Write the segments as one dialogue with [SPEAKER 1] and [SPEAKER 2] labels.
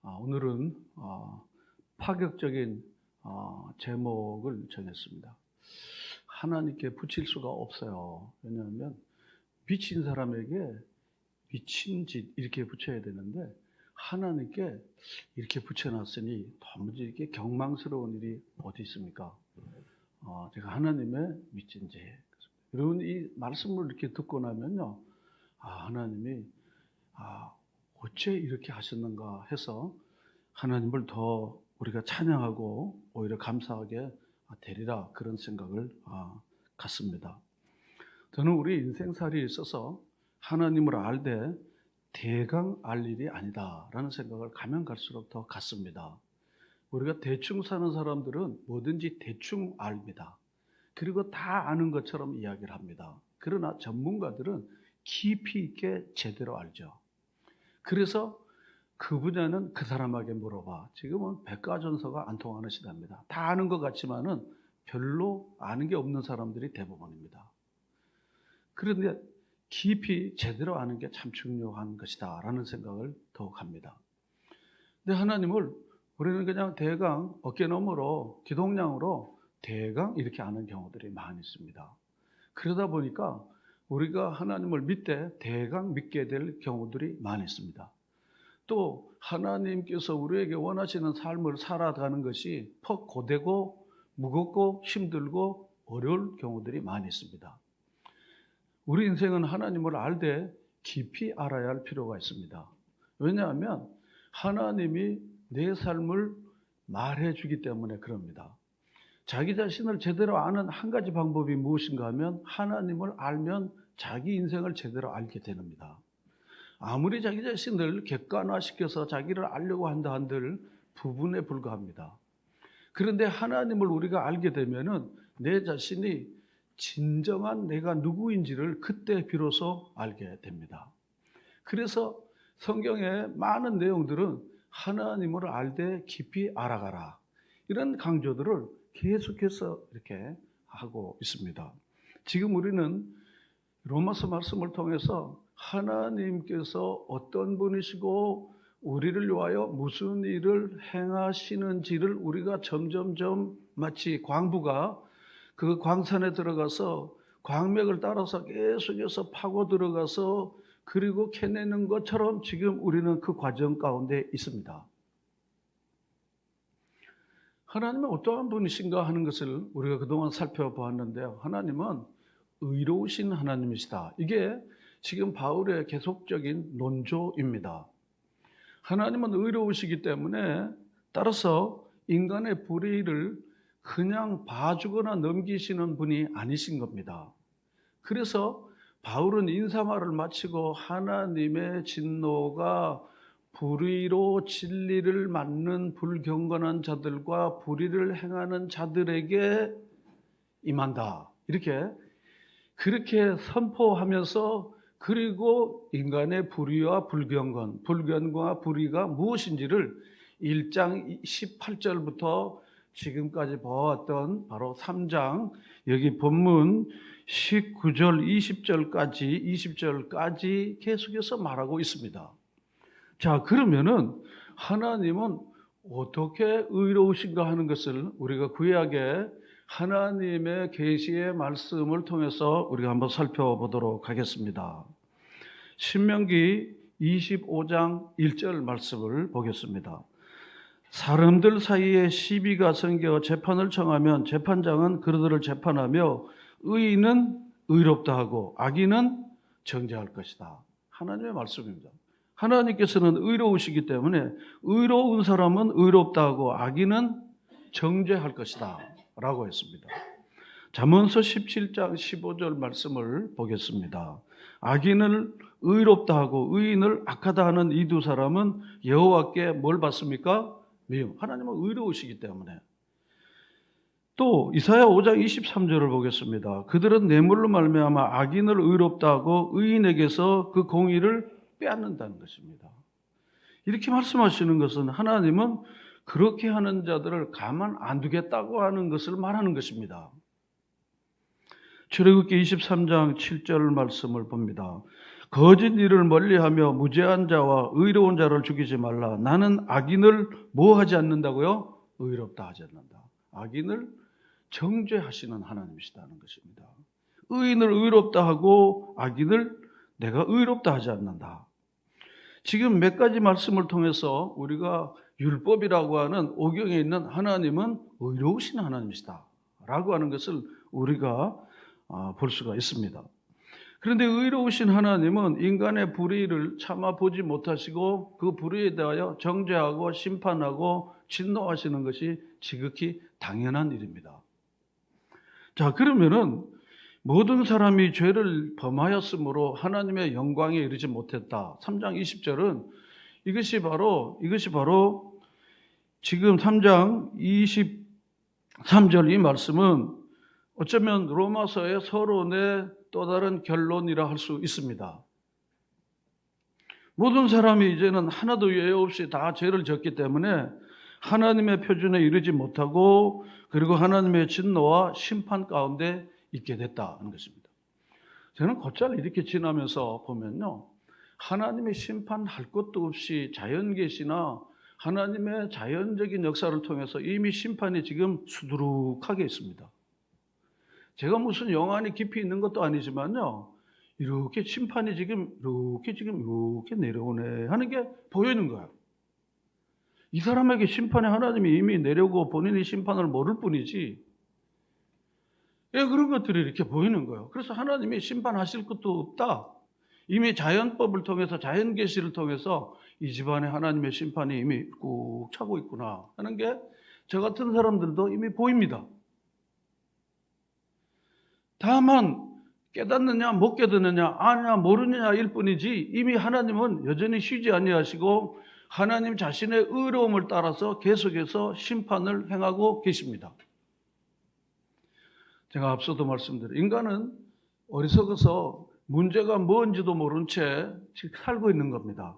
[SPEAKER 1] 오늘은 파격적인 제목을 정했습니다. 하나님께 붙일 수가 없어요. 왜냐하면 미친 사람에게 미친 짓 이렇게 붙여야 되는데 하나님께 이렇게 붙여놨으니 도무지 이렇게 경망스러운 일이 어디 있습니까? 제가 하나님의 미친 짓. 여러분 이 말씀을 이렇게 듣고 나면요, 하나님이 어째 이렇게 하셨는가 해서 하나님을 더 우리가 찬양하고 오히려 감사하게 되리라, 그런 생각을 갖습니다. 저는 우리 인생살이에 있어서 하나님을 알되 대강 알 일이 아니다라는 생각을 가면 갈수록 더 갖습니다. 우리가 대충 사는 사람들은 뭐든지 대충 압니다. 그리고 다 아는 것처럼 이야기를 합니다. 그러나 전문가들은 깊이 있게 제대로 알죠. 그래서 그 분야는 그 사람에게 물어봐. 지금은 백과전서가 안 통하는 시대입니다. 다 아는 것 같지만은 별로 아는 게 없는 사람들이 대부분입니다. 그런데 깊이 제대로 아는 게 참 중요한 것이다 라는 생각을 더욱 합니다. 근데 하나님을 우리는 그냥 대강 어깨너머로 기동량으로 대강 이렇게 아는 경우들이 많이 있습니다. 그러다 보니까 우리가 하나님을 믿되 대강 믿게 될 경우들이 많이 있습니다. 또 하나님께서 우리에게 원하시는 삶을 살아가는 것이 퍽 고되고 무겁고 힘들고 어려울 경우들이 많이 있습니다. 우리 인생은 하나님을 알되 깊이 알아야 할 필요가 있습니다. 왜냐하면 하나님이 내 삶을 말해주기 때문에 그럽니다. 자기 자신을 제대로 아는 한 가지 방법이 무엇인가 하면 하나님을 알면 자기 인생을 제대로 알게 됩니다. 아무리 자기 자신을 객관화시켜서 자기를 알려고 한다 한들 부분에 불과합니다. 그런데 하나님을 우리가 알게 되면은 내 자신이 진정한 내가 누구인지를 그때 비로소 알게 됩니다. 그래서 성경의 많은 내용들은 하나님을 알되 깊이 알아가라, 이런 강조들을 계속해서 이렇게 하고 있습니다. 지금 우리는 로마서 말씀을 통해서 하나님께서 어떤 분이시고 우리를 위하여 무슨 일을 행하시는지를 우리가 점점점 마치 광부가 그 광산에 들어가서 광맥을 따라서 계속해서 파고 들어가서 그리고 캐내는 것처럼 지금 우리는 그 과정 가운데 있습니다. 하나님은 어떠한 분이신가 하는 것을 우리가 그동안 살펴보았는데요. 하나님은 의로우신 하나님이시다. 이게 지금 바울의 계속적인 논조입니다. 하나님은 의로우시기 때문에 따라서 인간의 불의를 그냥 봐주거나 넘기시는 분이 아니신 겁니다. 그래서 바울은 인사말을 마치고 하나님의 진노가 불의로 진리를 막는 불경건한 자들과 불의를 행하는 자들에게 임한다, 그렇게 선포하면서, 그리고 인간의 불의와 불경건, 불경건과 불의가 무엇인지를 1장 18절부터 지금까지 보았던 바로 3장 여기 본문 19절 20절까지 계속해서 말하고 있습니다. 자, 그러면은 하나님은 어떻게 의로우신가 하는 것을 우리가 구약의 하나님의 계시의 말씀을 통해서 우리가 한번 살펴보도록 하겠습니다. 신명기 25장 1절 말씀을 보겠습니다. 사람들 사이에 시비가 생겨 재판을 청하면 재판장은 그들을 재판하며 의인은 의롭다 하고 악인은 정죄할 것이다. 하나님의 말씀입니다. 하나님께서는 의로우시기 때문에 의로운 사람은 의롭다 하고 악인은 정죄할 것이다 라고 했습니다. 잠언서 17장 15절 말씀을 보겠습니다. 악인을 의롭다 하고 의인을 악하다 하는 이 두 사람은 여호와께 뭘 받습니까? 미움. 하나님은 의로우시기 때문에. 또 이사야 5장 23절을 보겠습니다. 그들은 뇌물로 말미암아 악인을 의롭다 하고 의인에게서 그 공의를 빼앗는다는 것입니다. 이렇게 말씀하시는 것은 하나님은 그렇게 하는 자들을 가만 안 두겠다고 하는 것을 말하는 것입니다. 출애굽기 23장 7절 말씀을 봅니다. 거짓 일을 멀리하며 무죄한 자와 의로운 자를 죽이지 말라. 나는 악인을 뭐 하지 않는다고요? 의롭다 하지 않는다. 악인을 정죄하시는 하나님이시다는 것입니다. 의인을 의롭다 하고 악인을 내가 의롭다 하지 않는다. 지금 몇 가지 말씀을 통해서 우리가 율법이라고 하는 오경에 있는 하나님은 의로우신 하나님이시다 라고 하는 것을 우리가 볼 수가 있습니다. 그런데 의로우신 하나님은 인간의 불의를 참아 보지 못하시고 그 불의에 대하여 정죄하고 심판하고 진노하시는 것이 지극히 당연한 일입니다. 자, 그러면은 모든 사람이 죄를 범하였으므로 하나님의 영광에 이르지 못했다. 3장 20절은 이것이 바로 지금 3장 23절 이 말씀은 어쩌면 로마서의 서론의 또 다른 결론이라 할 수 있습니다. 모든 사람이 이제는 하나도 예외 없이 다 죄를 졌기 때문에 하나님의 표준에 이르지 못하고 그리고 하나님의 진노와 심판 가운데 있게 됐다는 것입니다. 저는 곧잘 이렇게 지나면서 보면요, 하나님의 심판할 것도 없이 자연계시나 하나님의 자연적인 역사를 통해서 이미 심판이 지금 수두룩하게 있습니다. 제가 무슨 영안이 깊이 있는 것도 아니지만요, 이렇게 심판이 이렇게 내려오네 하는 게 보이는 거예요. 이 사람에게 심판의 하나님이 이미 내려오고 본인이 심판을 모를 뿐이지, 그런 것들이 이렇게 보이는 거예요. 그래서 하나님이 심판하실 것도 없다. 이미 자연법을 통해서, 자연계시를 통해서 이 집안에 하나님의 심판이 이미 꾹 차고 있구나 하는 게 저 같은 사람들도 이미 보입니다. 다만 깨닫느냐 못 깨닫느냐 아냐 모르느냐일 뿐이지 이미 하나님은 여전히 쉬지 아니하시고 하나님 자신의 의로움을 따라서 계속해서 심판을 행하고 계십니다. 제가 앞서도 말씀드린 인간은 어리석어서 문제가 뭔지도 모른 채 살고 있는 겁니다.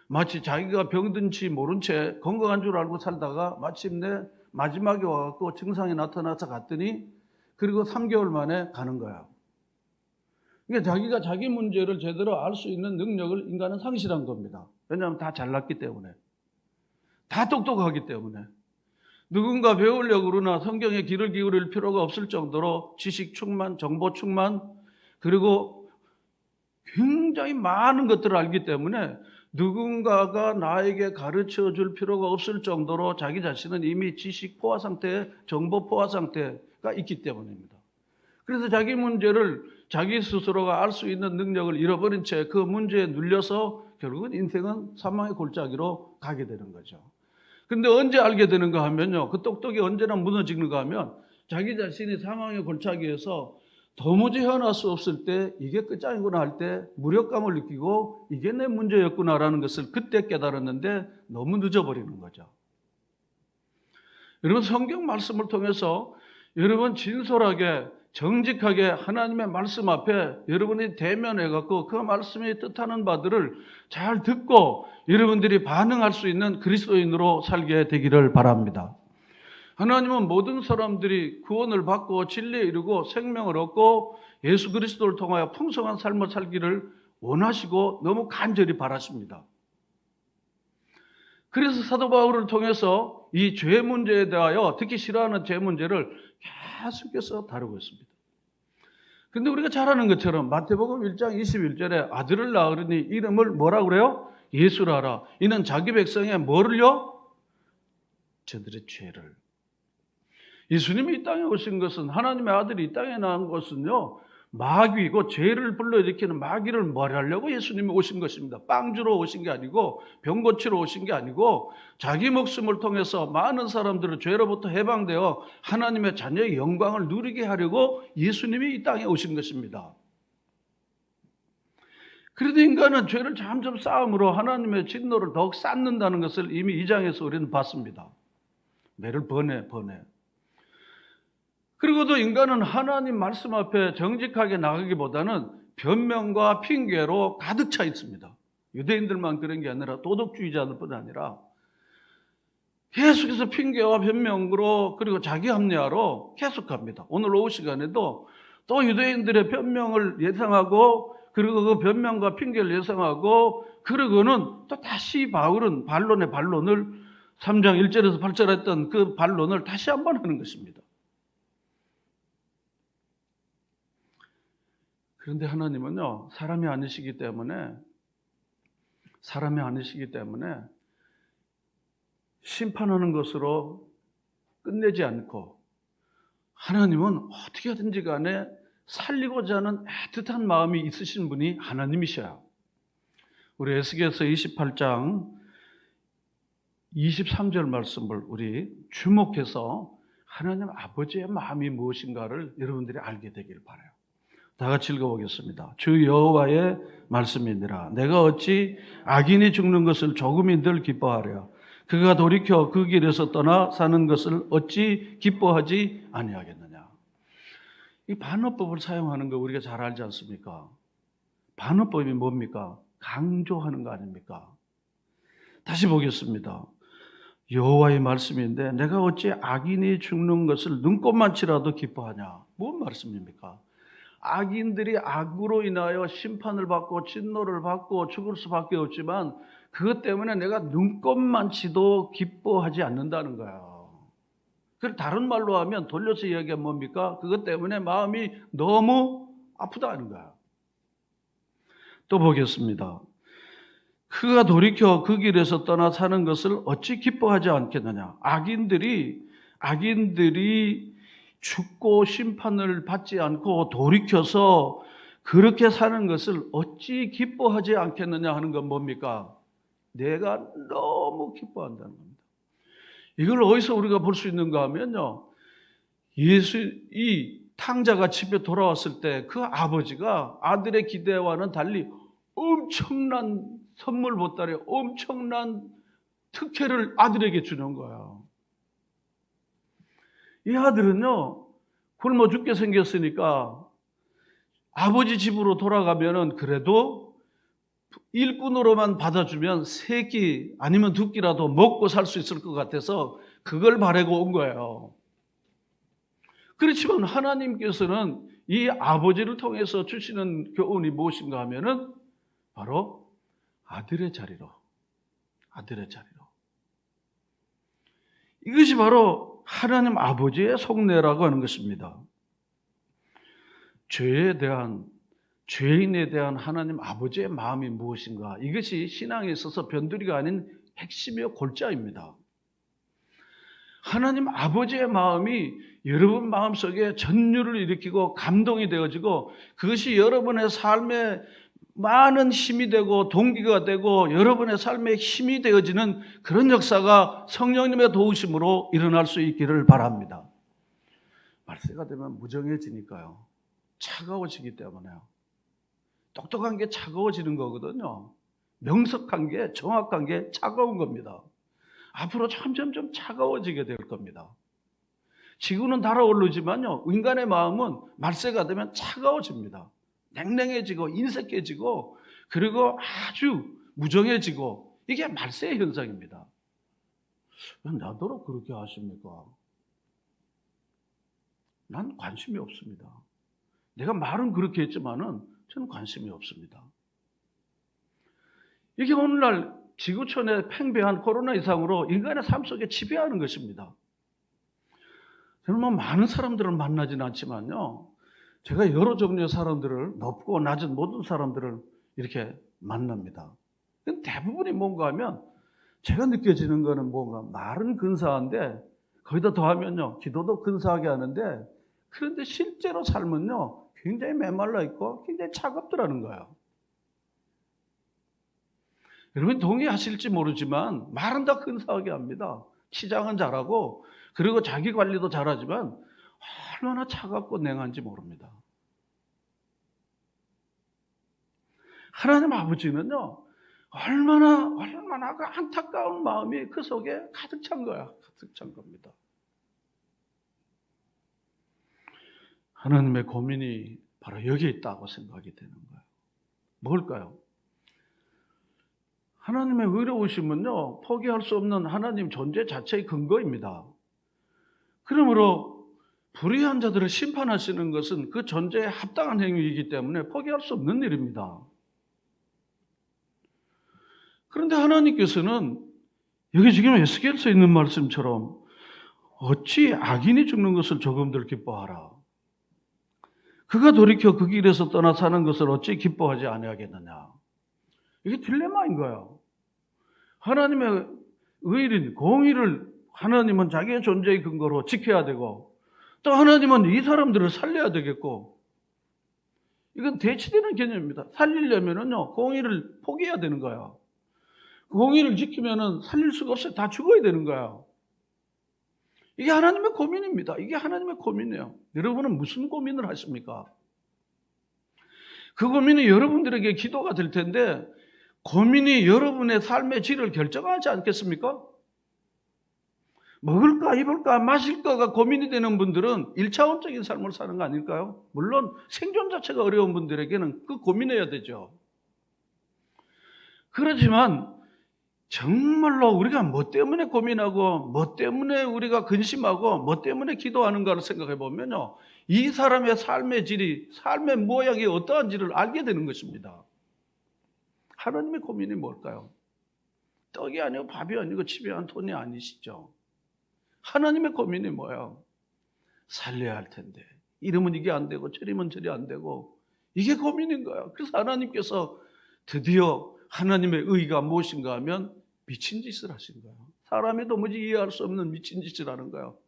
[SPEAKER 1] 마치 자기가 병든지 모른 채 건강한 줄 알고 살다가 마침내 마지막에 와갖고 증상이 나타나서 갔더니 그리고 3개월 만에 가는 거야. 그러니까 자기가 자기 문제를 제대로 알 수 있는 능력을 인간은 상실한 겁니다. 왜냐하면 다 잘났기 때문에. 다 똑똑하기 때문에. 누군가 배우려고 그러나 성경에 귀를 기울일 필요가 없을 정도로 지식 충만, 정보 충만, 그리고 굉장히 많은 것들을 알기 때문에 누군가가 나에게 가르쳐 줄 필요가 없을 정도로 자기 자신은 이미 지식 포화 상태에, 정보 포화 상태가 있기 때문입니다. 그래서 자기 문제를 자기 스스로가 알 수 있는 능력을 잃어버린 채 그 문제에 눌려서 결국은 인생은 사망의 골짜기로 가게 되는 거죠. 근데 언제 알게 되는가 하면요, 그 똑똑이 언제나 무너지는가 하면 자기 자신이 사망의 골짜기에서 도무지 헤어날 수 없을 때 이게 끝장이구나 할 때 무력감을 느끼고 이게 내 문제였구나라는 것을 그때 깨달았는데 너무 늦어버리는 거죠. 여러분, 성경 말씀을 통해서 여러분 진솔하게 정직하게 하나님의 말씀 앞에 여러분이 대면해갖고 그 말씀이 뜻하는 바들을 잘 듣고 여러분들이 반응할 수 있는 그리스도인으로 살게 되기를 바랍니다. 하나님은 모든 사람들이 구원을 받고 진리에 이르고 생명을 얻고 예수 그리스도를 통하여 풍성한 삶을 살기를 원하시고 너무 간절히 바라십니다. 그래서 사도 바울을 통해서 이 죄 문제에 대하여 특히 싫어하는 죄 문제를 계속해서 다루고 있습니다. 근데 우리가 잘 아는 것처럼 마태복음 1장 21절에 아들을 낳으리니 이름을 뭐라고 그래요? 예수라 하라. 이는 자기 백성의 뭐를요? 저들의 죄를. 예수님이 이 땅에 오신 것은, 하나님의 아들이 이 땅에 나온 것은요, 마귀고 죄를 불러일으키는 마귀를 멸하려고 예수님이 오신 것입니다. 빵 주러 오신 게 아니고 병 고치러 오신 게 아니고 자기 목숨을 통해서 많은 사람들을 죄로부터 해방되어 하나님의 자녀의 영광을 누리게 하려고 예수님이 이 땅에 오신 것입니다. 그래도 인간은 죄를 점점 쌓음으로 하나님의 진노를 더욱 쌓는다는 것을 이미 2장에서 우리는 봤습니다. 매를 번해. 그리고도 인간은 하나님 말씀 앞에 정직하게 나가기보다는 변명과 핑계로 가득 차 있습니다. 유대인들만 그런 게 아니라 도덕주의자들뿐 아니라 계속해서 핑계와 변명으로 그리고 자기 합리화로 계속합니다. 오늘 오후 시간에도 또 유대인들의 변명을 예상하고 그리고 그 변명과 핑계를 예상하고 그러고는 또 다시 바울은 반론의 반론을 3장 1절에서 8절 했던 그 반론을 다시 한번 하는 것입니다. 그런데 하나님은요, 사람이 아니시기 때문에 심판하는 것으로 끝내지 않고 하나님은 어떻게든지 간에 살리고자 하는 애틋한 마음이 있으신 분이 하나님이셔요. 우리 에스겔서 28장 23절 말씀을 우리 주목해서 하나님 아버지의 마음이 무엇인가를 여러분들이 알게 되길 바라요. 다 같이 읽어보겠습니다. 주 여호와의 말씀이니라. 내가 어찌 악인이 죽는 것을 조금인들 기뻐하랴. 그가 돌이켜 그 길에서 떠나 사는 것을 어찌 기뻐하지 아니하겠느냐. 이 반어법을 사용하는 거 우리가 잘 알지 않습니까? 반어법이 뭡니까? 강조하는 거 아닙니까? 다시 보겠습니다. 여호와의 말씀인데 내가 어찌 악인이 죽는 것을 눈꼽만치라도 기뻐하냐. 뭔 말씀입니까? 악인들이 악으로 인하여 심판을 받고 진노를 받고 죽을 수밖에 없지만 그것 때문에 내가 눈꼽만치도 기뻐하지 않는다는 거예요. 다른 말로 하면 돌려서 이야기하면 뭡니까? 그것 때문에 마음이 너무 아프다는 거예요. 또 보겠습니다. 그가 돌이켜 그 길에서 떠나 사는 것을 어찌 기뻐하지 않겠느냐. 악인들이 죽고 심판을 받지 않고 돌이켜서 그렇게 사는 것을 어찌 기뻐하지 않겠느냐 하는 건 뭡니까? 내가 너무 기뻐한다는 겁니다. 이걸 어디서 우리가 볼 수 있는가 하면요. 이 탕자가 집에 돌아왔을 때 그 아버지가 아들의 기대와는 달리 엄청난 선물 보따리, 엄청난 특혜를 아들에게 주는 거예요. 이 아들은요, 굶어 죽게 생겼으니까 아버지 집으로 돌아가면은 그래도 일꾼으로만 받아주면 3끼 아니면 2끼라도 먹고 살 수 있을 것 같아서 그걸 바라고 온 거예요. 그렇지만 하나님께서는 이 아버지를 통해서 주시는 교훈이 무엇인가 하면은 바로 아들의 자리로. 이것이 바로 하나님 아버지의 속내라고 하는 것입니다. 죄인에 대한 하나님 아버지의 마음이 무엇인가? 이것이 신앙에 있어서 변두리가 아닌 핵심이요 골자입니다. 하나님 아버지의 마음이 여러분 마음속에 전율을 일으키고 감동이 되어지고 그것이 여러분의 삶에 많은 힘이 되고 동기가 되고 여러분의 삶에 힘이 되어지는 그런 역사가 성령님의 도우심으로 일어날 수 있기를 바랍니다. 말세가 되면 무정해지니까요. 차가워지기 때문에요. 똑똑한 게 차가워지는 거거든요. 명석한 게, 정확한 게 차가운 겁니다. 앞으로 점점 차가워지게 될 겁니다. 지구는 달아오르지만요. 인간의 마음은 말세가 되면 차가워집니다. 냉랭해지고 인색해지고 그리고 아주 무정해지고 이게 말세의 현상입니다. 왜 나더러 그렇게 하십니까? 난 관심이 없습니다. 내가 말은 그렇게 했지만은 저는 관심이 없습니다. 이게 오늘날 지구촌에 팽배한 코로나 이상으로 인간의 삶 속에 지배하는 것입니다. 저는 많은 사람들을 만나지는 않지만요. 제가 여러 종류의 사람들을 높고 낮은 모든 사람들을 이렇게 만납니다. 대부분이 뭔가 하면 제가 느껴지는 거는 뭔가 말은 근사한데 거기다 더하면요. 기도도 근사하게 하는데 그런데 실제로 삶은요. 굉장히 메말라 있고 굉장히 차갑더라는 거예요. 여러분 동의하실지 모르지만 말은 다 근사하게 합니다. 치장은 잘하고 그리고 자기 관리도 잘하지만 얼마나 차갑고 냉한지 모릅니다. 하나님 아버지는요. 얼마나 그 안타까운 마음이 그 속에 가득 찬 거야. 가득 찬 겁니다. 하나님의 고민이 바로 여기에 있다고 생각이 되는 거예요. 뭘까요? 하나님의 의로우심은요. 포기할 수 없는 하나님 존재 자체의 근거입니다. 그러므로 불의한 자들을 심판하시는 것은 그 존재에 합당한 행위이기 때문에 포기할 수 없는 일입니다. 그런데 하나님께서는 여기 지금 에스겔서에 있는 말씀처럼 어찌 악인이 죽는 것을 조금들 기뻐하라. 그가 돌이켜 그 길에서 떠나 사는 것을 어찌 기뻐하지 아니하겠느냐. 이게 딜레마인 거예요. 하나님의 의인, 공의를 하나님은 자기의 존재의 근거로 지켜야 되고 또 하나님은 이 사람들을 살려야 되겠고 이건 대치되는 개념입니다. 살리려면은요 공의를 포기해야 되는 거예요. 공의를 지키면은 살릴 수가 없어요. 다 죽어야 되는 거예요. 이게 하나님의 고민입니다. 이게 하나님의 고민이에요. 여러분은 무슨 고민을 하십니까? 그 고민이 여러분들에게 기도가 될 텐데 고민이 여러분의 삶의 질을 결정하지 않겠습니까? 먹을까 입을까 마실까가 고민이 되는 분들은 1차원적인 삶을 사는 거 아닐까요? 물론 생존 자체가 어려운 분들에게는 그 고민해야 되죠. 그렇지만 정말로 우리가 뭐 때문에 고민하고 뭐 때문에 우리가 근심하고 뭐 때문에 기도하는가를 생각해 보면요. 이 사람의 삶의 질이 삶의 모양이 어떠한지를 알게 되는 것입니다. 하나님의 고민이 뭘까요? 떡이 아니고 밥이 아니고 집에 한 돈이 아니시죠. 하나님의 고민이 뭐예요? 살려야 할 텐데 이러면 이게 안 되고 저러면 저리 안 되고 이게 고민인 거예요. 그래서 하나님께서 드디어 하나님의 의의가 무엇인가 하면 미친 짓을 하신 거예요. 사람이 도무지 이해할 수 없는 미친 짓을 하는 거예요.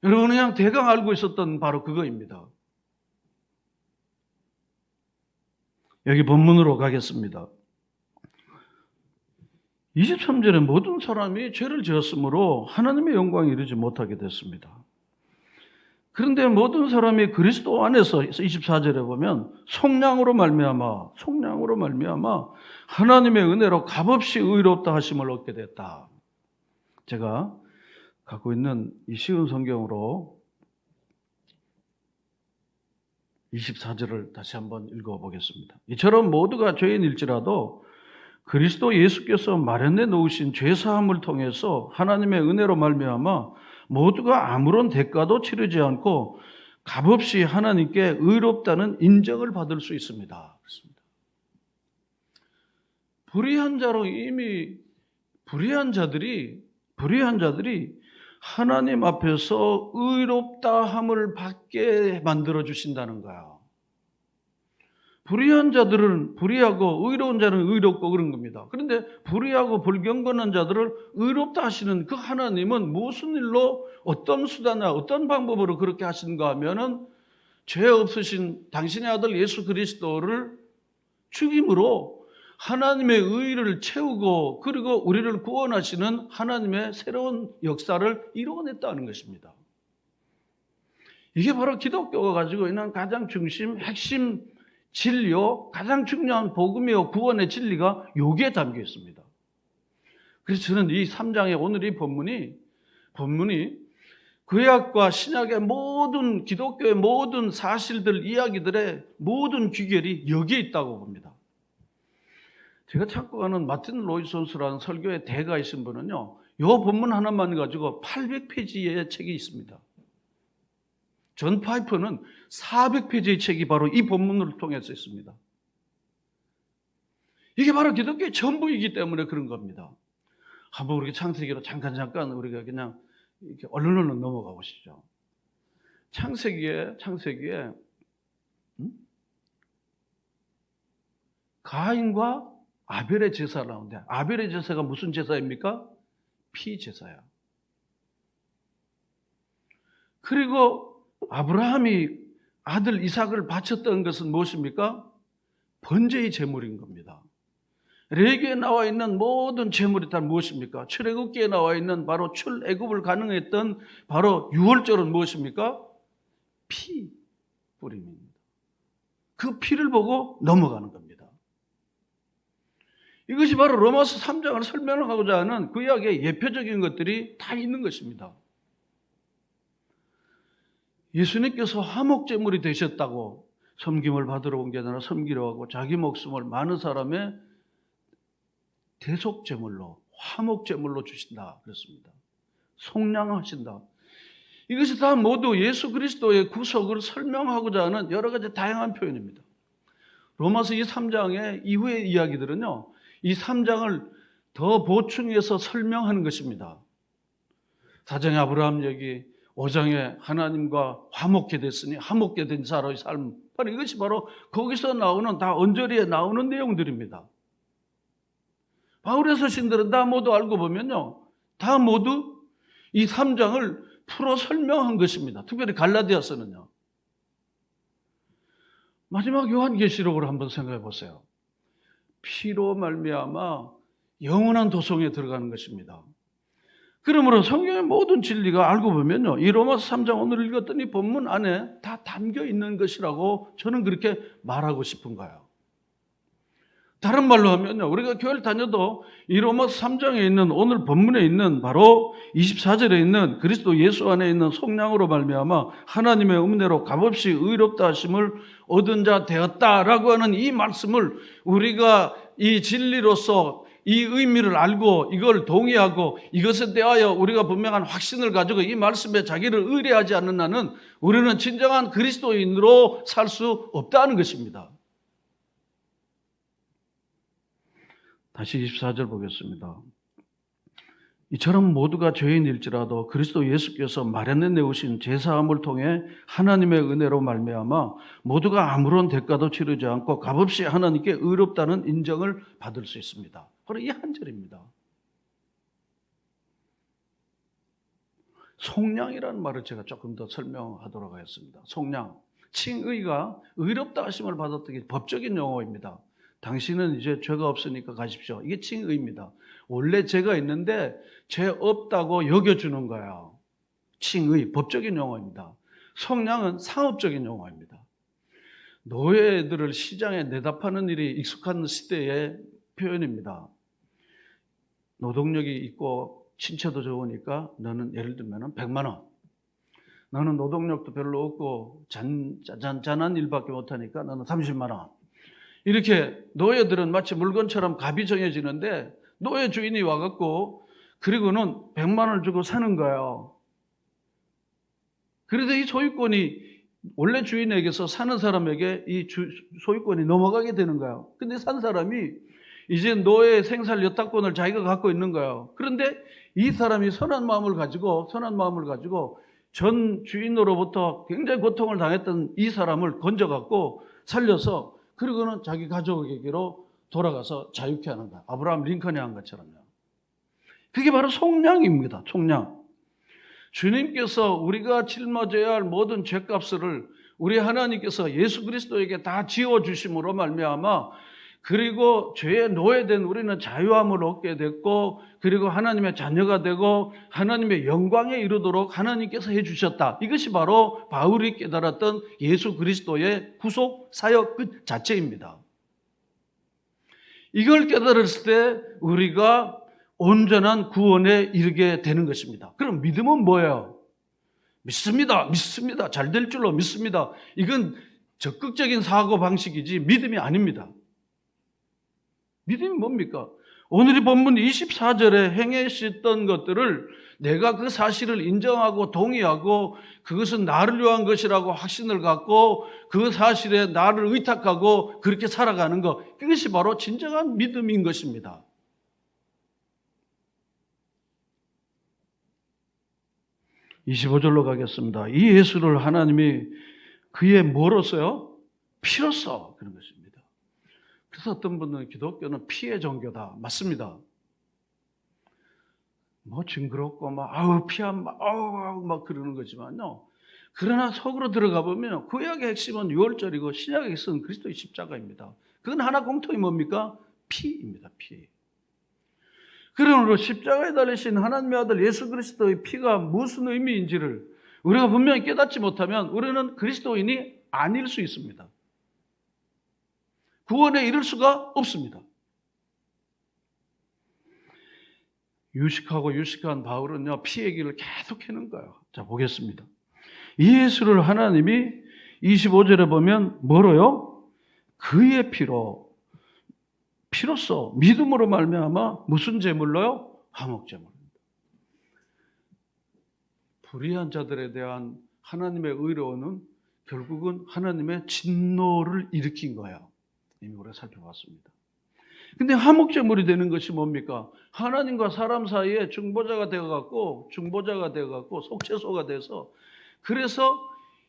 [SPEAKER 1] 여러분 그냥 대강 알고 있었던 바로 그거입니다. 여기 본문으로 가겠습니다. 23절에 모든 사람이 죄를 지었으므로 하나님의 영광에 이르지 못하게 됐습니다. 그런데 모든 사람이 그리스도 안에서 24절에 보면 속량으로 말미암아 하나님의 은혜로 값없이 의롭다 하심을 얻게 됐다. 제가 갖고 있는 이 쉬운 성경으로 24절을 다시 한번 읽어보겠습니다. 이처럼 모두가 죄인일지라도 그리스도 예수께서 마련해 놓으신 죄사함을 통해서 하나님의 은혜로 말미암아 모두가 아무런 대가도 치르지 않고 값없이 하나님께 의롭다는 인정을 받을 수 있습니다. 그렇습니다. 불의한 자들이 하나님 앞에서 의롭다함을 받게 만들어 주신다는 거야. 불의한 자들은 불의하고 의로운 자는 의롭고 그런 겁니다. 그런데 불의하고 불경건한 자들을 의롭다 하시는 그 하나님은 무슨 일로 어떤 수단이나 어떤 방법으로 그렇게 하신가 하면은 죄 없으신 당신의 아들 예수 그리스도를 죽임으로 하나님의 의를 채우고 그리고 우리를 구원하시는 하나님의 새로운 역사를 이루어냈다는 것입니다. 이게 바로 기독교가 가지고 있는 가장 핵심 진리요, 가장 중요한 복음이요, 구원의 진리가 여기에 담겨 있습니다. 그래서 저는 이 3장의 오늘 이 본문이 구약과 신약의 모든 기독교의 모든 사실들, 이야기들의 모든 귀결이 여기에 있다고 봅니다. 제가 찾고 가는 마틴 로이손스라는 설교의 대가이신 분은요, 이 본문 하나만 가지고 800페이지의 책이 있습니다. 존 파이퍼는 400페이지의 책이 바로 이 본문을 통해서 있습니다. 이게 바로 기독교의 전부이기 때문에 그런 겁니다. 한번 우리 창세기로 잠깐 우리가 그냥 이렇게 얼른 넘어가 보시죠. 창세기에 가인과 아벨의 제사가 나오는데 아벨의 제사가 무슨 제사입니까? 피 제사야. 그리고 아브라함이 아들 이삭을 바쳤던 것은 무엇입니까? 번제의 제물인 겁니다. 레위기에 나와 있는 모든 제물이 다 무엇입니까? 출애굽기에 나와 있는 바로 출애굽을 가능했던 바로 유월절은 무엇입니까? 피 뿌림입니다. 그 피를 보고 넘어가는 겁니다. 이것이 바로 로마서 3장을 설명하고자 하는 그 이야기의 예표적인 것들이 다 있는 것입니다. 예수님께서 화목제물이 되셨다고 섬김을 받으러 온 게 아니라 섬기려 하고 자기 목숨을 많은 사람의 대속제물로 화목제물로 주신다 그랬습니다. 속량하신다. 이것이 다 모두 예수 그리스도의 구속을 설명하고자 하는 여러 가지 다양한 표현입니다. 로마서 이 3장의 이후의 이야기들은요, 이 3장을 더 보충해서 설명하는 것입니다. 4장의 아브라함 얘기, 5장에 하나님과 화목게 됐으니 화목게 된 자로의 삶, 바로 이것이 바로 거기서 나오는, 다 언저리에 나오는 내용들입니다. 바울의 서신들은 다 모두 알고 보면요, 다 모두 이 3장을 풀어 설명한 것입니다. 특별히 갈라디아서는요. 마지막 요한계시록을 한번 생각해 보세요. 피로 말미암아 영원한 도성에 들어가는 것입니다. 그러므로 성경의 모든 진리가 알고 보면요, 이 로마서 3장 오늘 읽었던 이 본문 안에 다 담겨 있는 것이라고 저는 그렇게 말하고 싶은 거예요. 다른 말로 하면요, 우리가 교회를 다녀도 이 로마서 3장에 있는 오늘 본문에 있는 바로 24절에 있는 그리스도 예수 안에 있는 속량으로 말미암아 하나님의 은혜로 값없이 의롭다 하심을 얻은 자 되었다라고 하는 이 말씀을 우리가 이 진리로서 이 의미를 알고 이걸 동의하고 이것에 대하여 우리가 분명한 확신을 가지고 이 말씀에 자기를 의뢰하지 않는 한은 우리는 진정한 그리스도인으로 살 수 없다는 것입니다. 다시 24절 보겠습니다. 이처럼 모두가 죄인일지라도 그리스도 예수께서 마련해 내오신 제사함을 통해 하나님의 은혜로 말미암아 모두가 아무런 대가도 치르지 않고 값없이 하나님께 의롭다는 인정을 받을 수 있습니다. 바로 이 한 절입니다. 속량이라는 말을 제가 조금 더 설명하도록 하겠습니다. 속량, 칭의가 의롭다 하심을 받았던 게 법적인 용어입니다. 당신은 이제 죄가 없으니까 가십시오. 이게 칭의입니다. 원래 죄가 있는데 죄 없다고 여겨주는 거예요. 칭의, 법적인 용어입니다. 속량은 상업적인 용어입니다. 노예들을 시장에 내다 파는 일이 익숙한 시대의 표현입니다. 노동력이 있고 신체도 좋으니까 너는 예를 들면 100만 원. 너는 노동력도 별로 없고 잔잔한 일밖에 못하니까 너는 30만 원. 이렇게 노예들은 마치 물건처럼 값이 정해지는데 노예 주인이 와갖고 그리고는 100만 원을 주고 사는 거예요. 그래도 이 소유권이 원래 주인에게서 사는 사람에게 이 소유권이 넘어가게 되는 거예요. 근데 산 사람이 이제 노예의 생살 여타권을 자기가 갖고 있는 거예요. 그런데 이 사람이 선한 마음을 가지고 전 주인으로부터 굉장히 고통을 당했던 이 사람을 건져갖고 살려서 그리고는 자기 가족에게로 돌아가서 자유케 하는 거야. 아브라함 링컨이 한 것처럼요. 그게 바로 속량입니다. 속량. 주님께서 우리가 짊어져야 할 모든 죄값을 우리 하나님께서 예수 그리스도에게 다 지어주심으로 말미암아 그리고 죄에 노예된 우리는 자유함을 얻게 됐고 그리고 하나님의 자녀가 되고 하나님의 영광에 이르도록 하나님께서 해주셨다. 이것이 바로 바울이 깨달았던 예수 그리스도의 구속 사역 그 자체입니다. 이걸 깨달았을 때 우리가 온전한 구원에 이르게 되는 것입니다. 그럼 믿음은 뭐예요? 믿습니다. 잘 될 줄로 믿습니다. 이건 적극적인 사고방식이지 믿음이 아닙니다. 믿음이 뭡니까? 오늘 이 본문 24절에 행하셨던 것들을 내가 그 사실을 인정하고 동의하고 그것은 나를 위한 것이라고 확신을 갖고 그 사실에 나를 의탁하고 그렇게 살아가는 것, 그것이 바로 진정한 믿음인 것입니다. (25절로) 가겠습니다. 이 예수를 하나님이 그의 뭐로써요? 피로써 그런 것입니다. 그래서 어떤 분은 기독교는 피의 종교다. 맞습니다. 뭐 징그럽고 막 피한 막 그러는 거지만요. 그러나 속으로 들어가 보면 구약의 핵심은 유월절이고 신약의 핵심은 그리스도의 십자가입니다. 그건 하나 공통이 뭡니까? 피입니다. 피. 그러므로 십자가에 달리신 하나님의 아들 예수 그리스도의 피가 무슨 의미인지를 우리가 분명히 깨닫지 못하면 우리는 그리스도인이 아닐 수 있습니다. 구원에 이를 수가 없습니다. 유식한 바울은요, 피 얘기를 계속 해는 거예요. 자, 보겠습니다. 이 예수를 하나님이 25절에 보면 뭐로요? 그의 피로써 믿음으로 말미암아 무슨 제물로요? 화목제물입니다. 불의한 자들에 대한 하나님의 의로움은 결국은 하나님의 진노를 일으킨 거예요. 이미 우리가 살펴봤습니다. 근데 화목제물이 되는 것이 뭡니까? 하나님과 사람 사이에 중보자가 되어갖고 속죄소가 돼서, 그래서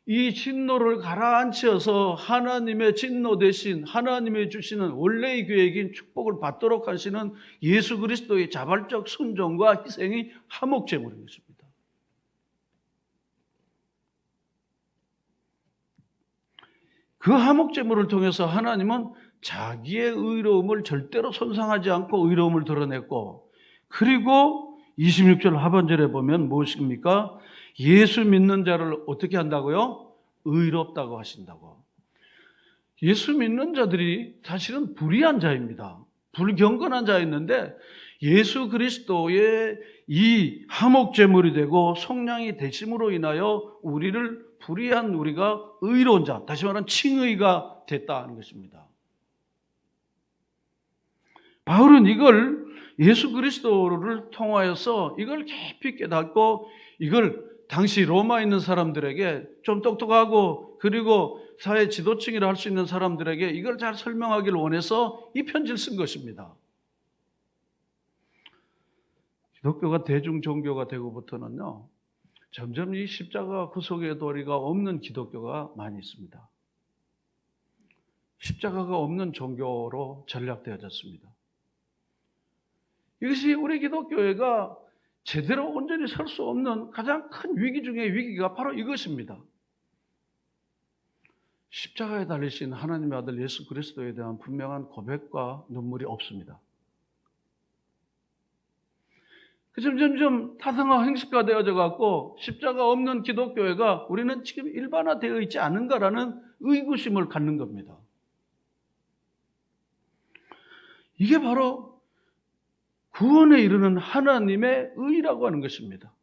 [SPEAKER 1] 이 진노를 가라앉혀서 하나님의 진노 대신 하나님이 주시는 원래의 계획인 축복을 받도록 하시는 예수 그리스도의 자발적 순종과 희생이 화목제물인 것입니다. 그 화목제물을 통해서 하나님은 자기의 의로움을 절대로 손상하지 않고 의로움을 드러냈고, 그리고 26절 하반절에 보면 무엇입니까? 예수 믿는 자를 어떻게 한다고요? 의롭다고 하신다고. 예수 믿는 자들이 사실은 불의한 자입니다. 불경건한 자였는데 예수 그리스도의 이 화목제물이 되고 속량이 되심으로 인하여 불의한 우리가 의로운 자, 다시 말하면 칭의가 됐다는 것입니다. 바울은 이걸 예수 그리스도를 통하여서 이걸 깊이 깨닫고, 이걸 당시 로마에 있는 사람들에게, 좀 똑똑하고 그리고 사회 지도층이라 할 수 있는 사람들에게 이걸 잘 설명하기를 원해서 이 편지를 쓴 것입니다. 기독교가 대중 종교가 되고부터는요, 점점 이 십자가 그 속의 도리가 없는 기독교가 많이 있습니다. 십자가가 없는 종교로 전락되어졌습니다. 이것이 우리 기독교회가 제대로 온전히 설 수 없는 가장 큰 위기 중의 위기가 바로 이것입니다. 십자가에 달리신 하나님의 아들 예수 그리스도에 대한 분명한 고백과 눈물이 없습니다. 점점 타성화 형식화되어져 갖고 십자가 없는 기독교회가 우리는 지금 일반화되어 있지 않은가라는 의구심을 갖는 겁니다. 이게 바로 구원에 이르는 하나님의 의라고 하는 것입니다.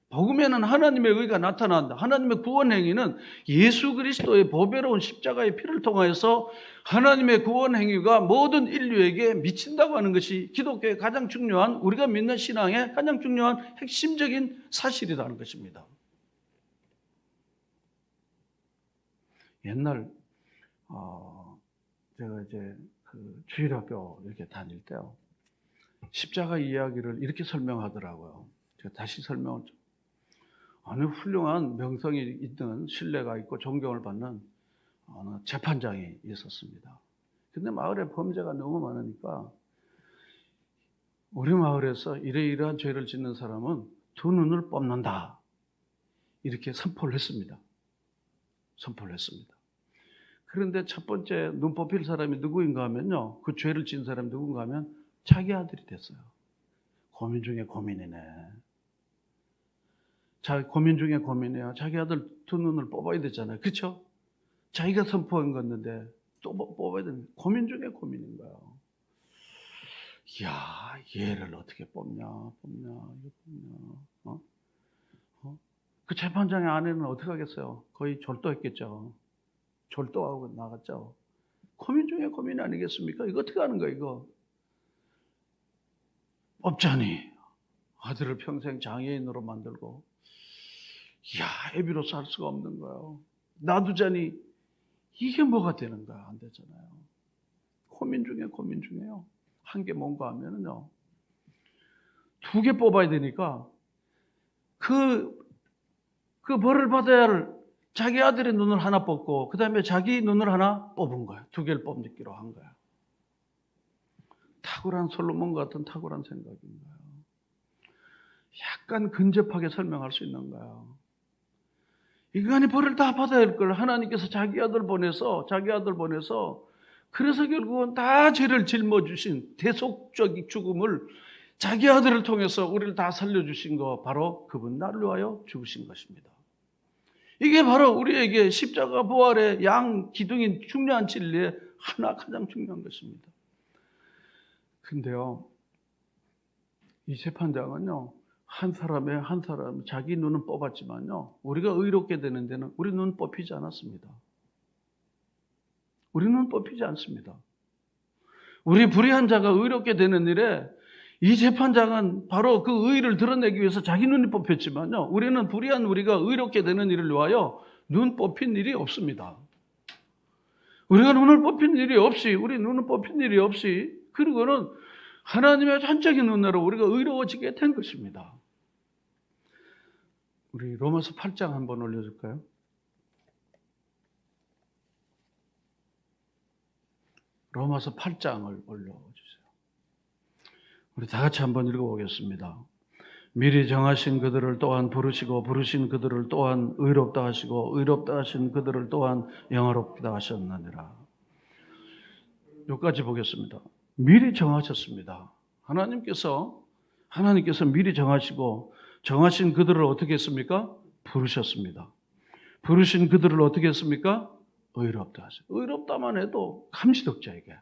[SPEAKER 1] 복음에는 하나님의 의가 나타난다. 하나님의 구원 행위는 예수 그리스도의 보배로운 십자가의 피를 통하여서 하나님의 구원 행위가 모든 인류에게 미친다고 하는 것이 기독교의 가장 중요한, 우리가 믿는 신앙의 가장 중요한 핵심적인 사실이라는 것입니다. 옛날 제가 이제 그 주일학교 이렇게 다닐 때요, 십자가 이야기를 이렇게 설명하더라고요. 제가 다시 설명을 좀. 어느 훌륭한 명성이 있는, 신뢰가 있고 존경을 받는 어느 재판장이 있었습니다. 근데 마을에 범죄가 너무 많으니까 우리 마을에서 이러이러한 죄를 짓는 사람은 두 눈을 뽑는다, 이렇게 선포를 했습니다. 그런데 첫 번째 눈 뽑힐 사람이 누구인가 하면요, 그 죄를 지은 사람이 누군가 하면 자기 아들이 됐어요. 고민 중에 고민이네. 고민 중에 고민이야. 자기 아들 두 눈을 뽑아야 되잖아요. 그렇죠? 자기가 선포한 건데 또 뽑아야 되는, 고민 중에 고민인 거예요. 이야, 얘를 어떻게 뽑냐. 그 재판장의 아내는 어떻게 하겠어요? 거의 졸도했겠죠. 졸도하고 나갔죠. 고민 중에 고민 아니겠습니까? 이거 어떻게 하는 거야, 이거? 없자니 아들을 평생 장애인으로 만들고, 이야, 애비로서 할 수가 없는 거예요. 놔두자니 이게 뭐가 되는 거야? 안 되잖아요. 고민 중에요. 한 개 뭔가 하면은요, 두 개 뽑아야 되니까 그 벌을 받아야 할 자기 아들의 눈을 하나 뽑고 그 다음에 자기 눈을 하나 뽑은 거야. 두 개를 뽑기로 한 거야. 탁월한 솔로몬 같은 탁월한 생각인 거예요. 약간 근접하게 설명할 수 있는 거예요. 인간이 벌을 다 받아야 할 걸 하나님께서 자기 아들 보내서 그래서 결국은 다 죄를 짊어주신 대속적인 죽음을 자기 아들을 통해서 우리를 다 살려주신 거, 바로 그분 나를 위하여 죽으신 것입니다. 이게 바로 우리에게 십자가 부활의 양 기둥인 중요한 진리의 가장 중요한 것입니다. 근데요, 이 재판장은요, 한 사람 자기 눈은 뽑았지만요, 우리가 의롭게 되는 데는 우리 눈은 뽑히지 않았습니다. 우리 눈은 뽑히지 않습니다. 우리 불의한 자가 의롭게 되는 일에 이 재판장은 바로 그 의의를 드러내기 위해서 자기 눈이 뽑혔지만요, 우리는 불의한 우리가 의롭게 되는 일을 위하여 눈 뽑힌 일이 없습니다. 우리가 눈을 뽑힌 일이 없이, 우리 눈을 뽑힌 일이 없이, 그리고는 하나님의 전적인 은혜로 우리가 의로워지게 된 것입니다. 우리 로마서 8장 한번 올려줄까요? 로마서 8장을 올려주세요. 우리 다 같이 한번 읽어보겠습니다. 미리 정하신 그들을 또한 부르시고 부르신 그들을 또한 의롭다 하시고 의롭다 하신 그들을 또한 영화롭다 하셨느니라. 여기까지 보겠습니다. 미리 정하셨습니다. 하나님께서 미리 정하시고 정하신 그들을 어떻게 했습니까? 부르셨습니다. 부르신 그들을 어떻게 했습니까? 의롭다 하셨어요. 의롭다만 해도 감시덕자에게.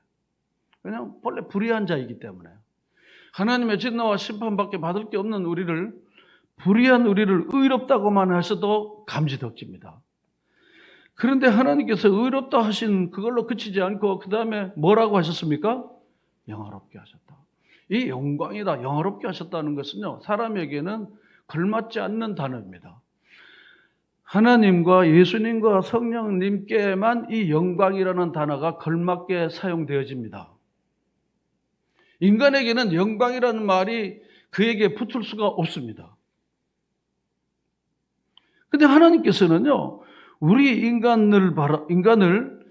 [SPEAKER 1] 그냥 본래 불의한 자이기 때문에. 하나님의 진노와 심판밖에 받을 게 없는 우리를, 불의한 우리를 의롭다고만 하셔도 감지덕지입니다. 그런데 하나님께서 의롭다 하신 그걸로 그치지 않고 그 다음에 뭐라고 하셨습니까? 영화롭게 하셨다. 이 영광이다, 영화롭게 하셨다는 것은요, 사람에게는 걸맞지 않는 단어입니다. 하나님과 예수님과 성령님께만 이 영광이라는 단어가 걸맞게 사용되어집니다. 인간에게는 영광이라는 말이 그에게 붙을 수가 없습니다. 근데 하나님께서는요, 우리 인간을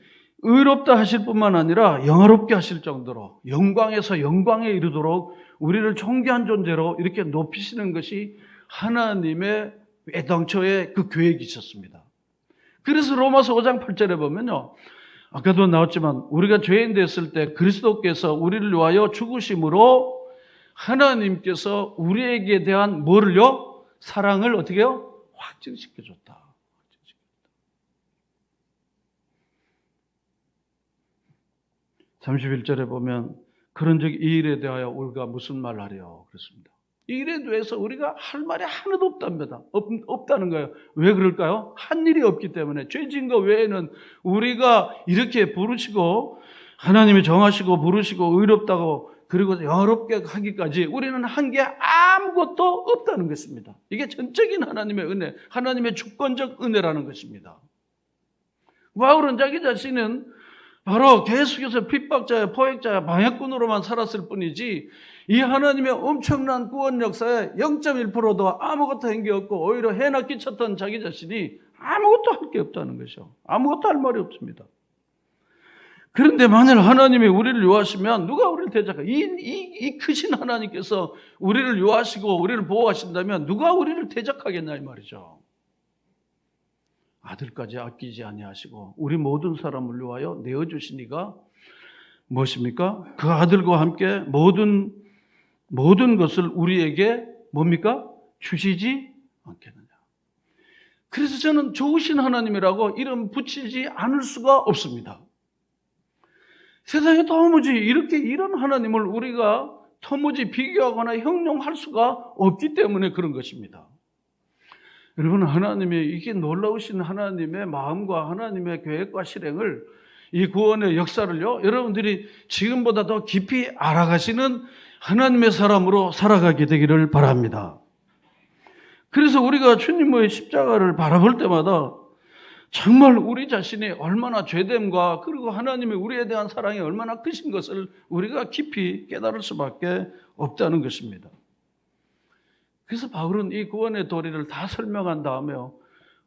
[SPEAKER 1] 의롭다 하실 뿐만 아니라 영화롭게 하실 정도로 영광에서 영광에 이르도록 우리를 존귀한 존재로 이렇게 높이시는 것이 하나님의 애당초에 그 계획이셨습니다. 그래서 로마서 5장 8절에 보면요, 아까도 나왔지만 우리가 죄인 됐을 때 그리스도께서 우리를 위하여 죽으심으로 하나님께서 우리에게 대한 뭐를요? 사랑을 어떻게 해요? 확증시켜줬다. 31절에 보면 그런즉 이 일에 대하여 우리가 무슨 말 하려 그랬습니다. 이 일에 대해서 우리가 할 말이 하나도 없답니다. 없다는 거예요. 왜 그럴까요? 한 일이 없기 때문에. 죄진 거 외에는 우리가 이렇게 부르시고 하나님이 정하시고 부르시고 의롭다고 그리고 영화롭게 하기까지 우리는 한 게 아무것도 없다는 것입니다. 이게 전적인 하나님의 은혜, 하나님의 주권적 은혜라는 것입니다. 바울은 자기 자신은 바로 계속해서 핍박자야, 포획자야, 방해꾼으로만 살았을 뿐이지 이 하나님의 엄청난 구원 역사에 0.1%도 아무것도 한 게 없고 오히려 해나 끼쳤던 자기 자신이 아무것도 할 게 없다는 것이죠. 아무것도 할 말이 없습니다. 그런데 만일 하나님이 우리를 유하시면 누가 우리를 대적할까? 이 크신 하나님께서 우리를 유하시고 우리를 보호하신다면 누가 우리를 대적하겠냐 이 말이죠. 아들까지 아끼지 아니하시고 우리 모든 사람을 위하여 내어주신 이가 무엇입니까? 그 아들과 함께 모든 것을 우리에게 뭡니까? 주시지 않겠느냐. 그래서 저는 좋으신 하나님이라고 이름 붙이지 않을 수가 없습니다. 세상에 도무지 이런 하나님을 우리가 도무지 비교하거나 형용할 수가 없기 때문에 그런 것입니다. 여러분, 하나님의 이게 놀라우신 하나님의 마음과 하나님의 계획과 실행을 이 구원의 역사를요, 여러분들이 지금보다 더 깊이 알아가시는 하나님의 사람으로 살아가게 되기를 바랍니다. 그래서 우리가 주님의 십자가를 바라볼 때마다 정말 우리 자신이 얼마나 죄됨과 그리고 하나님의 우리에 대한 사랑이 얼마나 크신 것을 우리가 깊이 깨달을 수밖에 없다는 것입니다. 그래서 바울은 이 구원의 도리를 다 설명한 다음에요,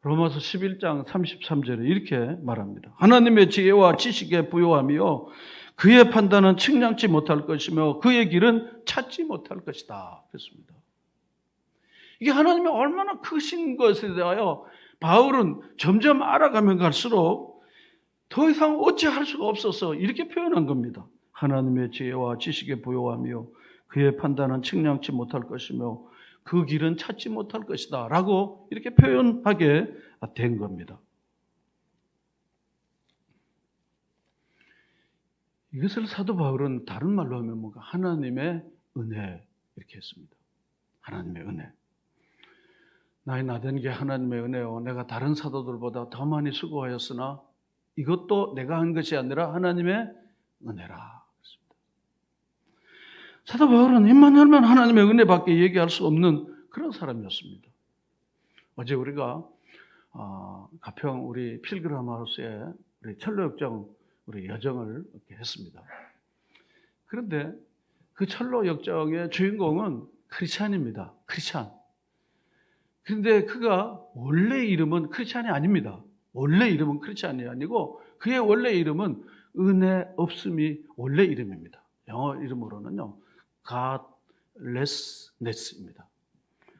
[SPEAKER 1] 로마서 11장 33절에 이렇게 말합니다. 하나님의 지혜와 지식에 부요하며 그의 판단은 측량치 못할 것이며 그의 길은 찾지 못할 것이다. 그렇습니다. 이게 하나님의 얼마나 크신 것에 대하여 바울은 점점 알아가면 갈수록 더 이상 어찌할 수가 없어서 이렇게 표현한 겁니다. 하나님의 지혜와 지식에 부요하며 그의 판단은 측량치 못할 것이며 그 길은 찾지 못할 것이다 라고 이렇게 표현하게 된 겁니다. 이것을 사도 바울은 다른 말로 하면 뭔가 하나님의 은혜 이렇게 했습니다. 하나님의 은혜. 나의 나된 게 하나님의 은혜요. 내가 다른 사도들보다 더 많이 수고하였으나 이것도 내가 한 것이 아니라 하나님의 은혜라. 사도 바울은 입만 열면 하나님의 은혜밖에 얘기할 수 없는 그런 사람이었습니다. 어제 우리가 가평 우리 필그람 하우스에 우리 철로역정 우리 여정을 이렇게 했습니다. 그런데 그 철로역정의 주인공은 크리스찬입니다. 크리스찬. 그런데 그가 원래 이름은 크리스찬이 아닙니다. 원래 이름은 크리스찬이 아니고 그의 원래 이름은 은혜 없음이 원래 이름입니다. 영어 이름으로는요, Godlessness입니다.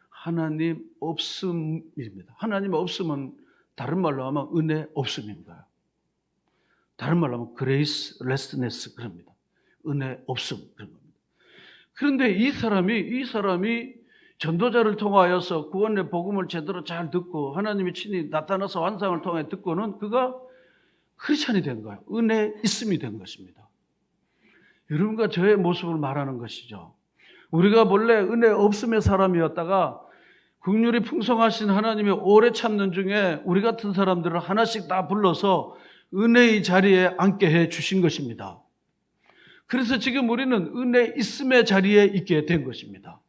[SPEAKER 1] 하나님 없음입니다. 하나님 없음은 다른 말로 하면 은혜 없음입니다. 다른 말로 하면 gracelessness 그럽니다. 은혜 없음 그런 겁니다. 그런데 이 사람이 전도자를 통하여서 구원의 복음을 제대로 잘 듣고 하나님이 친히 나타나서 환상을 통해 듣고는 그가 크리스찬이 된 거예요. 은혜 있음이 된 것입니다. 여러분과 저의 모습을 말하는 것이죠. 우리가 본래 은혜 없음의 사람이었다가 긍휼이 풍성하신 하나님이 오래 참는 중에 우리 같은 사람들을 하나씩 다 불러서 은혜의 자리에 앉게 해 주신 것입니다. 그래서 지금 우리는 은혜 있음의 자리에 있게 된 것입니다.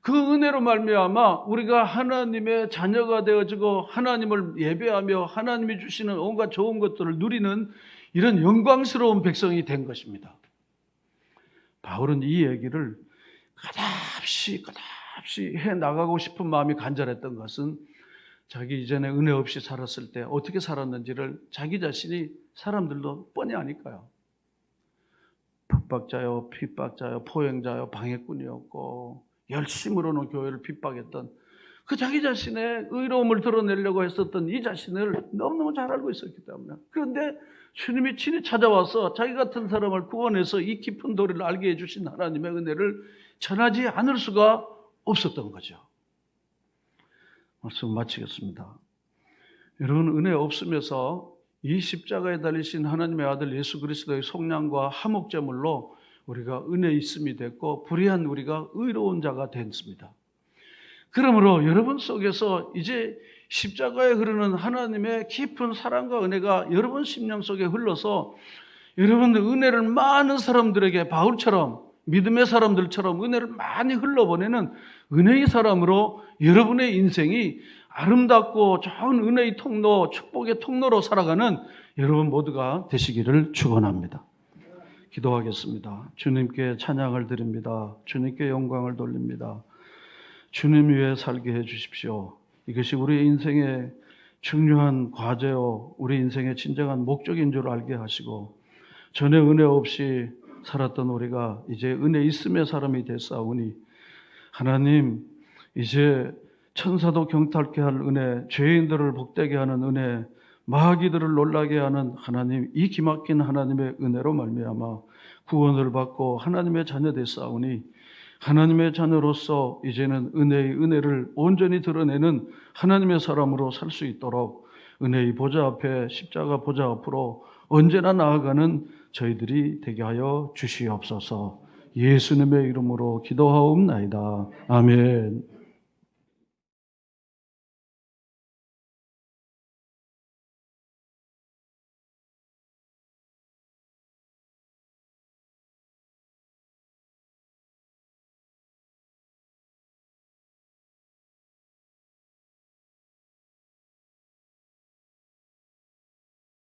[SPEAKER 1] 그 은혜로 말미암아 우리가 하나님의 자녀가 되어지고 하나님을 예배하며 하나님이 주시는 온갖 좋은 것들을 누리는 이런 영광스러운 백성이 된 것입니다. 바울은 이 얘기를 끝없이 해나가고 싶은 마음이 간절했던 것은 자기 이전에 은혜 없이 살았을 때 어떻게 살았는지를 자기 자신이 사람들도 뻔히 아니까요. 핍박자요, 포행자요, 방해꾼이었고 열심으로는 교회를 핍박했던 그 자기 자신의 의로움을 드러내려고 했었던 이 자신을 너무너무 잘 알고 있었기 때문에, 그런데 주님이 친히 찾아와서 자기 같은 사람을 구원해서 이 깊은 도리를 알게 해주신 하나님의 은혜를 전하지 않을 수가 없었던 거죠. 말씀 마치겠습니다. 여러분, 은혜 없으면서 이 십자가에 달리신 하나님의 아들 예수 그리스도의 속량과 화목제물로 우리가 은혜 있음이 됐고 불의한 우리가 의로운 자가 됐습니다. 그러므로 여러분 속에서 이제 십자가에 흐르는 하나님의 깊은 사랑과 은혜가 여러분 심령 속에 흘러서 여러분들 은혜를 많은 사람들에게 바울처럼 믿음의 사람들처럼 은혜를 많이 흘러보내는 은혜의 사람으로 여러분의 인생이 아름답고 좋은 은혜의 통로, 축복의 통로로 살아가는 여러분 모두가 되시기를 축원합니다. 기도하겠습니다. 주님께 찬양을 드립니다. 주님께 영광을 돌립니다. 주님 위해 살게 해 주십시오. 이것이 우리 인생의 중요한 과제요, 우리 인생의 진정한 목적인 줄 알게 하시고, 전에 은혜 없이 살았던 우리가 이제 은혜 있음의 사람이 됐사오니 하나님, 이제 천사도 경탄케 할 은혜, 죄인들을 복되게 하는 은혜, 마귀들을 놀라게 하는 하나님, 이 기막힌 하나님의 은혜로 말미암아 구원을 받고 하나님의 자녀 됐사오니 하나님의 자녀로서 이제는 은혜의 은혜를 온전히 드러내는 하나님의 사람으로 살 수 있도록 은혜의 보좌 앞에, 십자가 보좌 앞으로 언제나 나아가는 저희들이 되게 하여 주시옵소서. 예수님의 이름으로 기도하옵나이다. 아멘.